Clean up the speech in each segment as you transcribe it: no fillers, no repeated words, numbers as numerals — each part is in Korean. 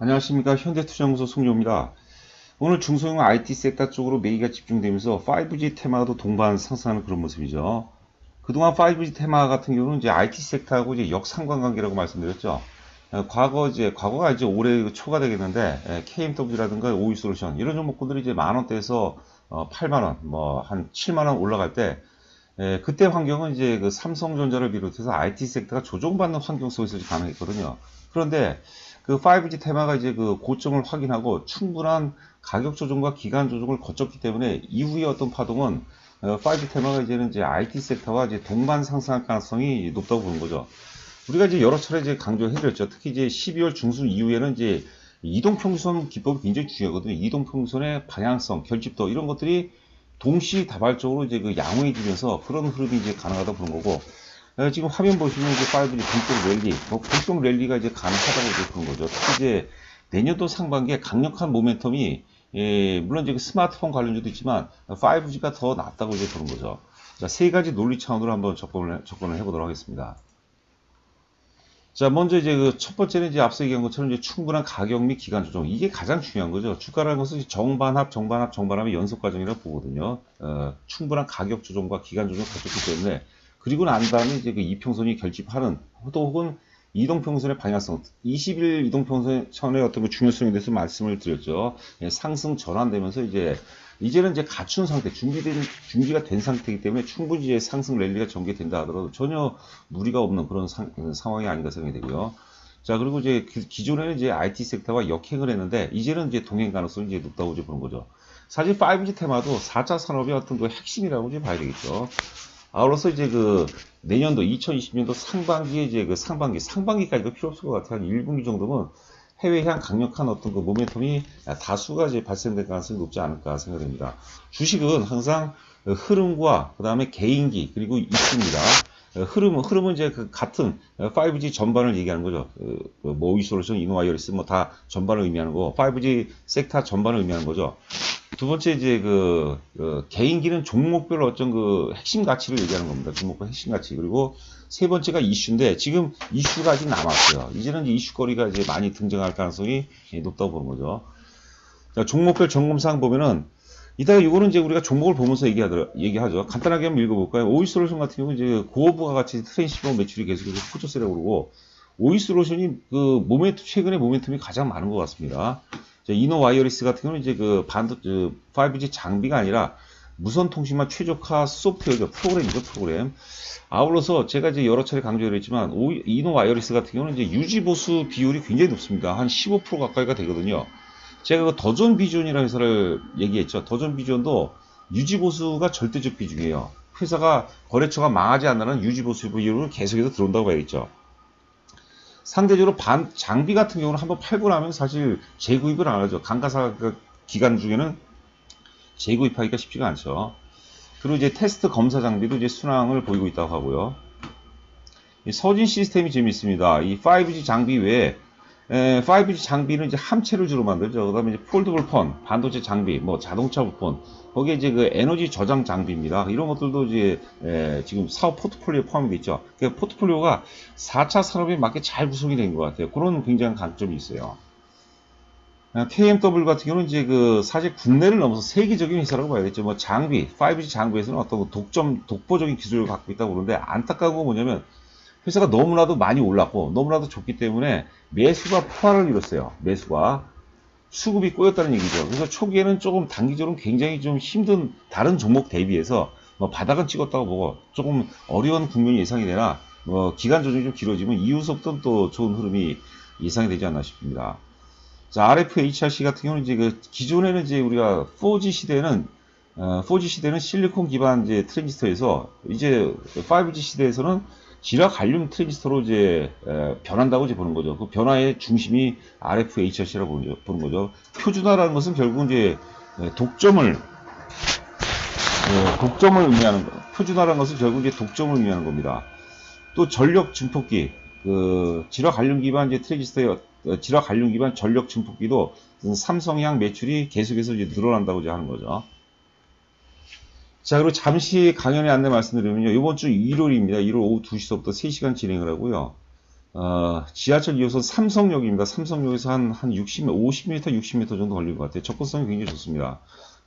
안녕하십니까. 현대투자연구소 송료입니다. 오늘 중소형 IT 섹터 쪽으로 매기가 집중되면서 5G 테마도 동반 상승하는 그런 모습이죠. 그동안 5G 테마 같은 경우는 이제 IT 섹터하고 이제 역상관관계라고 말씀드렸죠. 과거가 이제 올해 초가 되겠는데, KMW라든가 오이솔루션, 이런 종목들이 이제 만원대에서 8만원, 뭐, 한 7만원 올라갈 때, 그때 환경은 이제 그 삼성전자를 비롯해서 IT 섹터가 조정받는 환경 속에서 가능했거든요. 그런데 그 5G 테마가 이제 그 고점을 확인하고 충분한 가격 조정과 기간 조정을 거쳤기 때문에 이후의 어떤 파동은 5G 테마가 이제 IT 섹터와 이제 동반 상승할 가능성이 높다고 보는 거죠. 우리가 이제 여러 차례 이제 강조해드렸죠. 특히 이제 12월 중순 이후에는 이제 이동평선 기법이 굉장히 중요하거든요. 이동평선의 방향성, 결집도 이런 것들이 동시다발적으로 이제 그 양호해지면서 그런 흐름이 이제 가능하다 보는 거고, 지금 화면 보시면 이제 5G 본격 랠리, 본격 랠리가 이제 가능하다고 이제 그런 거죠. 특히 이제 내년도 상반기에 강력한 모멘텀이, 물론 이제 그 스마트폰 관련주도 있지만 5G가 더 낫다고 이제 그런 거죠. 자, 세 가지 논리 차원으로 한번 접근을 해보도록 하겠습니다. 자, 먼저 이제 그 첫 번째는 이제 앞서 얘기한 것처럼 이제 충분한 가격 및 기간 조정. 이게 가장 중요한 거죠. 주가라는 것은 정반합의 연속 과정이라고 보거든요. 충분한 가격 조정과 기간 조정을 갖췄기 때문에, 그리고 난 다음에 이제 그 이평선이 결집하는, 또 혹은 이동평선의 방향성, 20일 이동평선의 어떤 그 중요성에 대해서 말씀을 드렸죠. 상승 전환되면서 이제는 이제 갖춘 상태, 준비가 된 상태이기 때문에 충분히 이제 상승 랠리가 전개된다 하더라도 전혀 무리가 없는 그런 상황이 아닌가 생각이 되고요. 자, 그리고 이제 기존에는 이제 IT 섹터와 역행을 했는데, 이제는 이제 동행 가능성이 이제 높다고 이제 보는 거죠. 사실 5G 테마도 4차 산업의 어떤 그 핵심이라고 이제 봐야 되겠죠. 아울러서 이제 그 내년도 2020년도 상반기에 이제 그 상반기까지도 필요 없을 것 같아요. 한 1분기 정도면 해외 향 강력한 어떤 그 모멘텀이 다수가 이제 발생될 가능성이 높지 않을까 생각됩니다. 주식은 항상 흐름과 그 다음에 개인기 그리고 이슈입니다. 흐름은 이제 그 같은 5G 전반을 얘기하는 거죠. 뭐 오이솔루션, 이노와이어리스 뭐 다 전반을 의미하는 거, 5G 섹터 전반을 의미하는 거죠. 두 번째 이제 개인기는 종목별 어떤 그 핵심 가치를 얘기하는 겁니다. 종목별 핵심 가치. 그리고 세 번째가 이슈인데, 지금 이슈가 아직 남았어요. 이제는 이제 이슈거리가 이제 많이 등장할 가능성이 높다고 보는 거죠. 자, 종목별 점검사항 보면은, 이따가 이거는 이제 우리가 종목을 보면서 얘기하죠. 간단하게 한번 읽어볼까요? 오이솔루션 같은 경우는 이제 고어부가 같이 트랜시버 매출이 계속해서 포커스라고 그러고, 오이솔루션이 최근에 모멘텀이 가장 많은 것 같습니다. 이노와이어리스 같은 경우는 이제 5G 장비가 아니라 무선 통신망 최적화 소프트웨어죠. 프로그램이죠, 프로그램. 아울러서 제가 이제 여러 차례 강조했지만, 이노와이어리스 같은 경우는 이제 유지보수 비율이 굉장히 높습니다. 한 15% 가까이가 되거든요. 제가 그 더존 비전이라는 회사를 얘기했죠. 더존 비전도 유지보수가 절대적 비중이에요. 회사가, 거래처가 망하지 않는 유지보수 비율을 계속해서 들어온다고 봐야겠죠. 상대적으로 장비 같은 경우는 한번 팔고 나면 사실 재구입을 안 하죠. 감가상 기간 중에는 재구입하기가 쉽지가 않죠. 그리고 이제 테스트 검사 장비도 이제 순항을 보이고 있다고 하고요. 서진 시스템이 재미있습니다. 이 5G 장비 외에 5G 장비는 이제 함체를 주로 만들죠. 그 다음에 이제 폴더블 폰, 반도체 장비, 뭐 자동차 부품, 거기에 이제 그 에너지 저장 장비입니다. 이런 것들도 이제 지금 사업 포트폴리오에 포함이 되어 있죠. 그 포트폴리오가 4차 산업에 맞게 잘 구성이 된 것 같아요. 그런 굉장한 강점이 있어요. KMW 같은 경우는 이제 사실 국내를 넘어서 세계적인 회사라고 봐야겠죠. 뭐 5G 장비에서는 어떤 독보적인 기술을 갖고 있다고 그러는데, 안타까운 건 뭐냐면 회사가 너무나도 많이 올랐고 너무나도 좋기 때문에 매수가 포화를 이뤘어요. 매수가 수급이 꼬였다는 얘기죠. 그래서 초기에는 조금 단기적으로 굉장히 좀 힘든 다른 종목 대비해서 뭐 바닥은 찍었다고 보고 조금 어려운 국면이 예상이 되나, 기간 조정이 좀 길어지면 이후부터는 또 좋은 흐름이 예상이 되지 않나 싶습니다. 자, RFHRC 같은 경우는 이제 기존에는 이제 우리가 4G 시대는 실리콘 기반 이제 트랜지스터에서 이제 5G 시대에서는 지라 갈륨 트랜지스터로 이제 변한다고 이제 보는 거죠. 그 변화의 중심이 RFHRC라고 보는 거죠. 표준화라는 것은 결국 이제 독점을 의미하는 거. 표준화라는 것은 결국 이제 독점을 의미하는 겁니다. 또 전력 증폭기, 지라 갈륨 기반 이제 트랜지스터의 지라 갈륨 기반 전력 증폭기도 삼성향 매출이 계속해서 이제 늘어난다고 이제 하는 거죠. 자, 그리고 잠시 강연의 안내 말씀드리면요. 이번 주 일요일입니다. 1월 오후 2시서부터 3시간 진행을 하고요. 지하철 2호선 삼성역입니다. 삼성역에서 한 60, 50m, 60m 정도 걸린 것 같아요. 접근성이 굉장히 좋습니다.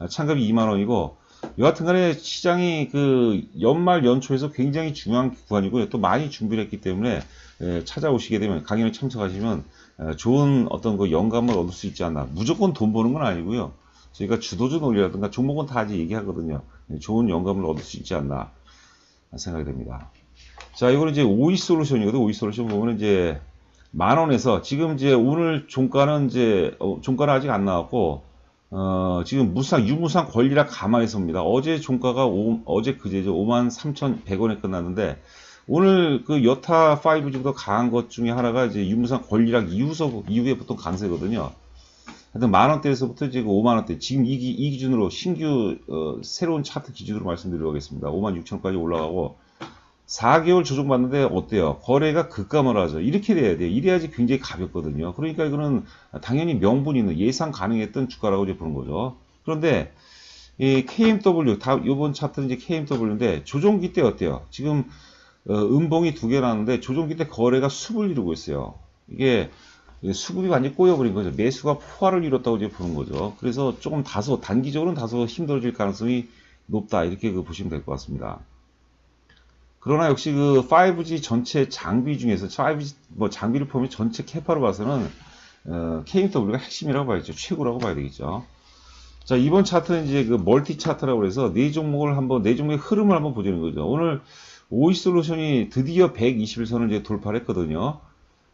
참가비 2만원이고, 여하튼 간에 시장이 그 연말 연초에서 굉장히 중요한 구간이고요. 또 많이 준비를 했기 때문에 찾아오시게 되면, 강연에 참석하시면 좋은 어떤 그 영감을 얻을 수 있지 않나. 무조건 돈 버는 건 아니고요. 저희가 주도주 논리라든가 종목은 다 아직 얘기하거든요. 좋은 영감을 얻을 수 있지 않나 생각이 됩니다. 자, 이거는 이제 오이솔루션이거든. 오이솔루션 보면 이제 10,000원에서 지금 이제 오늘 종가는 이제 종가는 아직 안 나왔고 지금 유무상 권리락 감안해서입니다. 어제 종가가 어제 그제죠. 53,100원에 끝났는데 오늘 그 여타 5G보다 강한 것 중에 하나가 이제 유무상 권리락 이후에 보통 강세거든요. 하여튼 10,000원대에서부터 지금 5만원대 지금 이 기준으로 신규 새로운 차트 기준으로 말씀드리겠습니다. 56,000원까지 올라가고 4개월 조정받는데 어때요? 거래가 급감을 하죠. 이렇게 돼야 돼요. 이래야지 굉장히 가볍거든요. 그러니까 이거는 당연히 명분이 있는 예상 가능했던 주가라고 이제 보는 거죠. 그런데 이 KMW, 이번 차트는 이제 KMW인데 조정기 때 어때요? 지금 음봉이 2개 나왔는데 조정기 때 거래가 숲을 이루고 있어요. 이게 수급이 완전히 꼬여버린 거죠. 매수가 포화를 이뤘다고 이제 보는 거죠. 그래서 조금 단기적으로는 다소 힘들어질 가능성이 높다. 이렇게 보시면 될 것 같습니다. 그러나 역시 그 5G 전체 장비 중에서 5G 장비를 포함해 전체 캐파로 봐서는 KMW가 핵심이라고 봐야죠. 최고라고 봐야 되겠죠. 자, 이번 차트는 이제 그 멀티 차트라고 해서 네 종목의 흐름을 한번 보자는 거죠. 오늘 오이솔루션이 드디어 121선을 이제 돌파를 했거든요.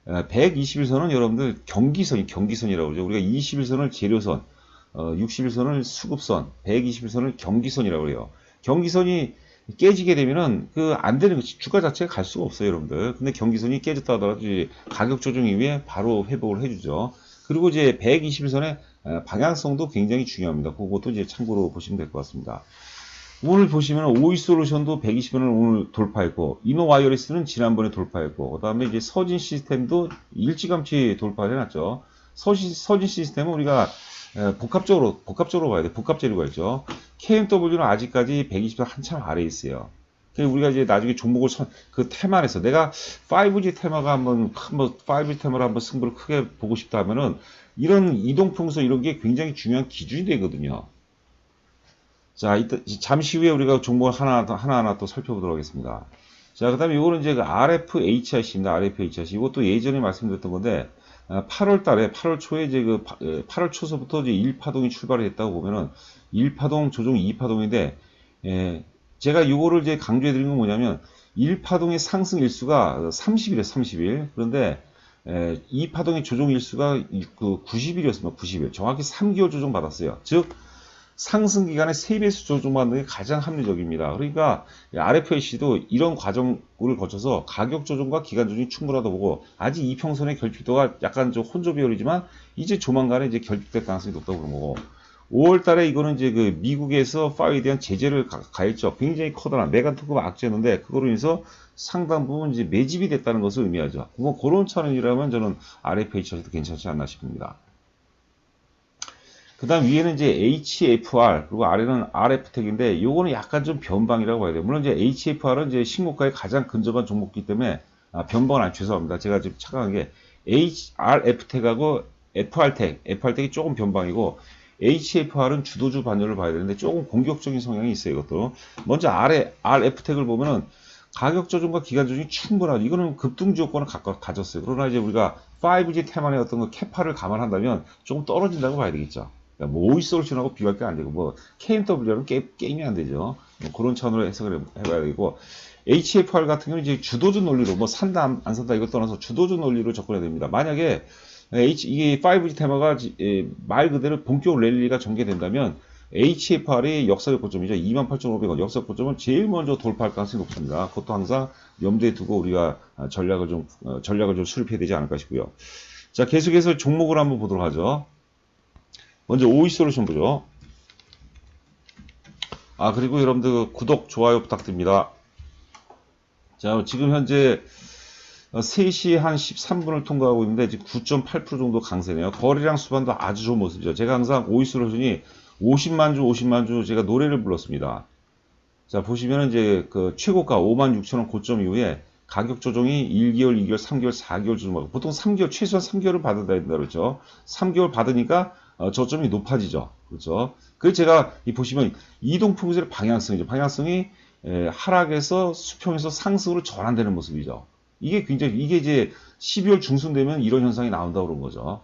121선은 여러분들 경기선이라고 그러죠. 우리가 21선을 재료선, 61선을 수급선, 121선을 경기선이라고 해요. 경기선이 깨지게 되면은 안 되는 거지. 주가 자체가 갈 수가 없어요, 여러분들. 근데 경기선이 깨졌다 하더라도 가격 조정 이후에 바로 회복을 해주죠. 그리고 이제 121선의 방향성도 굉장히 중요합니다. 그것도 이제 참고로 보시면 될 것 같습니다. 오늘 보시면 오이솔루션도 120원을 오늘 돌파했고, 이노와이어리스는 지난번에 돌파했고, 그 다음에 이제 서진 시스템도 일찌감치 돌파를 해놨죠. 서진 시스템은 우리가 복합적으로 봐야 돼. 복합 재료가 있죠. KMW는 아직까지 120선 한참 아래에 있어요. 그래서 우리가 이제 나중에 종목을 그 테마에서 내가 5G 테마가 한번 5G 테마를 한번 승부를 크게 보고 싶다 하면은 이런 이동평선 이런 게 굉장히 중요한 기준이 되거든요. 자, 잠시 후에 우리가 종목을 하나하나 또 살펴보도록 하겠습니다. 자, 그 다음에 이거는 이제 그 RFHIC입니다. RFHIC. 이것도 예전에 말씀드렸던 건데, 8월 달에, 8월 초에 이제 8월 초서부터 이제 1파동이 출발을 했다고 보면은, 1파동, 조정 2파동인데, 제가 이거를 이제 강조해 드린 건 뭐냐면, 1파동의 상승 일수가 30일이에요, 30일. 그런데, 2파동의 조정 일수가 90일이었습니다, 90일. 정확히 3개월 조정 받았어요. 즉, 상승 기간에 3배수 조정받는 게 가장 합리적입니다. 그러니까 RFAC도 이런 과정을 거쳐서 가격 조정과 기간 조정이 충분하다고 보고 아직 이평선의 결핍도가 약간 좀 혼조 비율이지만 이제 조만간에 이제 결핍될 가능성이 높다고 그런 거고 5월 달에 이거는 이제 그 미국에서 파이에 대한 제재를 가했죠. 굉장히 커다란 메간 특급 악재였는데 그거로 인해서 상당 부분 이제 매집이 됐다는 것을 의미하죠. 그런 차원이라면 저는 RFAC도 괜찮지 않나 싶습니다. 그 다음 위에는 이제 HFR, 그리고 아래는 RF택인데, 요거는 약간 좀 변방이라고 봐야 돼요. 물론 이제 HFR은 이제 신고가에 가장 근접한 종목이기 때문에, 변방은 안 죄송합니다. 제가 지금 착각한 게, RF택하고 FR택이 조금 변방이고, HFR은 주도주 반열을 봐야 되는데, 조금 공격적인 성향이 있어요, 이것도. 먼저 RF택을 보면은, 가격 조정과 기간 조정이 충분하죠. 이거는 급등주 요건을 가졌어요. 그러나 이제 우리가 5G 테만의 어떤 그 캐파를 감안한다면, 조금 떨어진다고 봐야 되겠죠. 뭐 오이솔루션하고 비교할 게 안 되고 뭐 KMW는 게임이 안 되죠. 뭐 그런 차원으로 해석을 해봐야 되고 HFR 같은 경우는 이제 주도주 논리로 뭐 산다 안 산다 이것 떠나서 주도주 논리로 접근해야 됩니다. 만약에 이게 5G 테마가 말 그대로 본격 랠리가 전개된다면 HFR의 역사적 고점이죠. 28,500원 역사적 고점은 제일 먼저 돌파할 가능성이 높습니다. 그것도 항상 염두에 두고 우리가 전략을 좀 수립해야 되지 않을까 싶고요. 자, 계속해서 종목을 한번 보도록 하죠. 먼저 오이솔루션 보죠. 그리고 여러분들 구독, 좋아요 부탁드립니다. 자, 지금 현재 3시 한 13분을 통과하고 있는데 지금 9.8% 정도 강세네요. 거래량 수반도 아주 좋은 모습이죠. 제가 항상 오이솔루션이 50만 주 제가 노래를 불렀습니다. 자, 보시면은 이제 그 최고가 56,000원 고점 이후에 가격 조정이 1개월, 2개월, 3개월, 4개월 조정하고 보통 3개월, 최소한 3개월을 받아야 된다 그랬죠. 3개월 받으니까 저점이 높아지죠. 그렇죠. 그래서 제가 보시면 이동평균선의 방향성이죠. 방향성이 하락에서 수평에서 상승으로 전환되는 모습이죠. 이게 굉장히 이게 이제 12월 중순 되면 이런 현상이 나온다고 그런 거죠.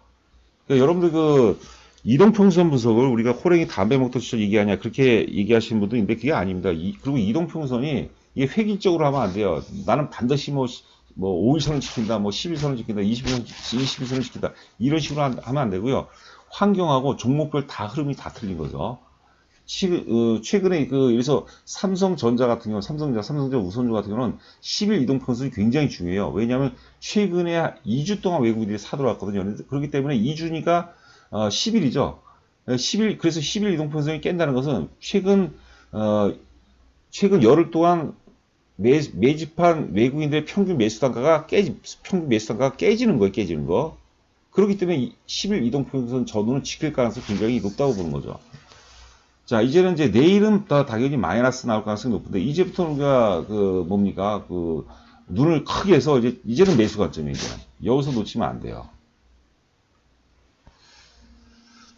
그러니까 여러분들 그 이동평선 분석을 우리가 호랭이 담배 먹던 시절 얘기하냐 그렇게 얘기하시는 분도 있는데 그게 아닙니다. 그리고 이동평선이 이게 획일적으로 하면 안 돼요. 나는 반드시 뭐 5일선을 지킨다, 뭐 10일선을 지킨다, 21선을 지킨다 이런 식으로 하면 안 되고요. 환경하고 종목별 다 흐름이 다 틀린 거죠. 최근에 그래서 삼성전자 같은 경우, 삼성전자 우선주 같은 경우는 10일 이동평선이 굉장히 중요해요. 왜냐하면 최근에 2주 동안 외국인들이 사들어왔거든요. 그렇기 때문에 2주니까 10일이죠. 10일, 그래서 10일 이동평선이 깬다는 것은 최근 열흘 동안 매집한 외국인들의 평균 매수 단가가 깨지는 거예요, 깨지는 거. 그렇기 때문에 10일 이동평선 전후는 지킬 가능성이 굉장히 높다고 보는 거죠. 자, 이제는 이제 내일은 당연히 마이너스 나올 가능성이 높은데, 이제부터 우리가 눈을 크게 해서 이제는 매수 관점이에요. 여기서 놓치면 안 돼요.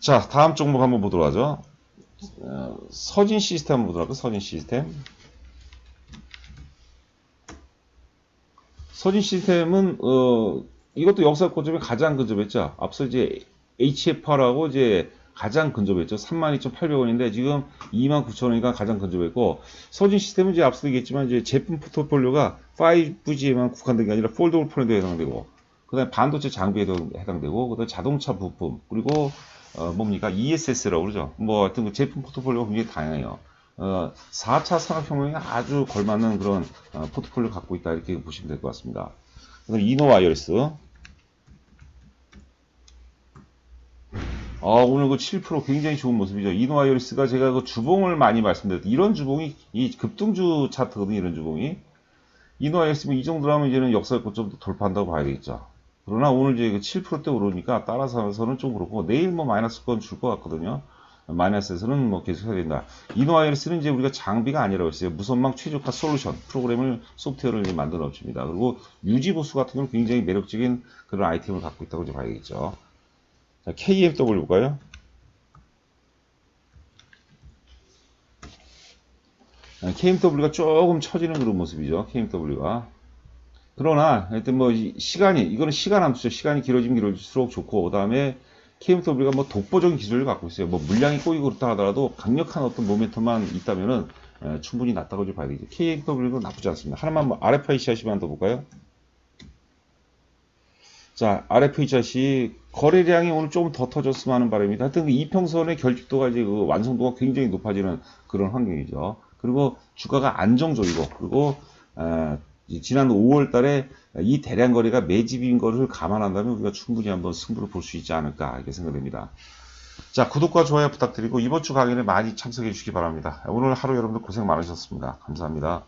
자, 다음 종목 한번 보도록 하죠. 서진 시스템 한번 보도록 할까요? 서진 시스템. 서진 시스템은, 이것도 역사 고점이 가장 근접했죠. 앞서 이제 HFR하고 이제 가장 근접했죠. 32,800원인데 지금 29,000원이니까 가장 근접했고, 서진 시스템은 이제 앞서 얘기했지만 이제 제품 포트폴리오가 5G에만 국한된 게 아니라 폴더블 폰에도 해당되고, 그 다음에 반도체 장비에도 해당되고, 그 다음에 자동차 부품, 그리고 ESS라고 그러죠. 뭐 하여튼 그 제품 포트폴리오가 굉장히 다양해요. 4차 산업혁명에 아주 걸맞는 그런 포트폴리오 갖고 있다 이렇게 보시면 될 것 같습니다. 그다음 이노와이어리스. 오늘 그 7% 굉장히 좋은 모습이죠. 이노와이어리스가 제가 그 주봉을 많이 말씀드렸던 이런 주봉이 이 급등주 차트거든요. 이런 주봉이. 이노와이어리스면 이 정도라면 이제는 역사 고점도 돌파한다고 봐야 되겠죠. 그러나 오늘 이제 7%대 오르니까 따라서는 좀 그렇고 내일 뭐 마이너스권 줄 것 같거든요. 마이너스에서는 뭐 계속 해야 된다. 이노와이어리스는 이제 우리가 장비가 아니라고 했어요. 무선망 최적화 솔루션 프로그램을 소프트웨어를 이제 만들어 놓습니다. 그리고 유지보수 같은 경우는 굉장히 매력적인 그런 아이템을 갖고 있다고 이제 봐야겠죠. 자, KMW 볼까요? KMW가 조금 처지는 그런 모습이죠. KMW가. 그러나 하여튼 뭐 이거는 시간 함수죠. 시간이 길어지면 길어질수록 좋고, 그 다음에 KMW가 뭐 독보적인 기술을 갖고 있어요. 뭐 물량이 꼬이고 그렇다 하더라도 강력한 어떤 모멘텀만 있다면은 충분히 낫다고 좀 봐야 되겠죠. KMW도 나쁘지 않습니다. 하나만 뭐 RFI 차트만 더 볼까요? 자, RFI 차트 거래량이 오늘 조금 더 터졌으면 하는 바람입니다. 하여튼 그 이평선의 결집도가 이제 그 완성도가 굉장히 높아지는 그런 환경이죠. 그리고 주가가 안정적이고, 그리고 지난 5월 달에 이 대량 거래가 매집인 것을 감안한다면 우리가 충분히 한번 승부를 볼 수 있지 않을까 이렇게 생각됩니다. 자, 구독과 좋아요 부탁드리고 이번 주 강연에 많이 참석해 주시기 바랍니다. 오늘 하루 여러분들 고생 많으셨습니다. 감사합니다.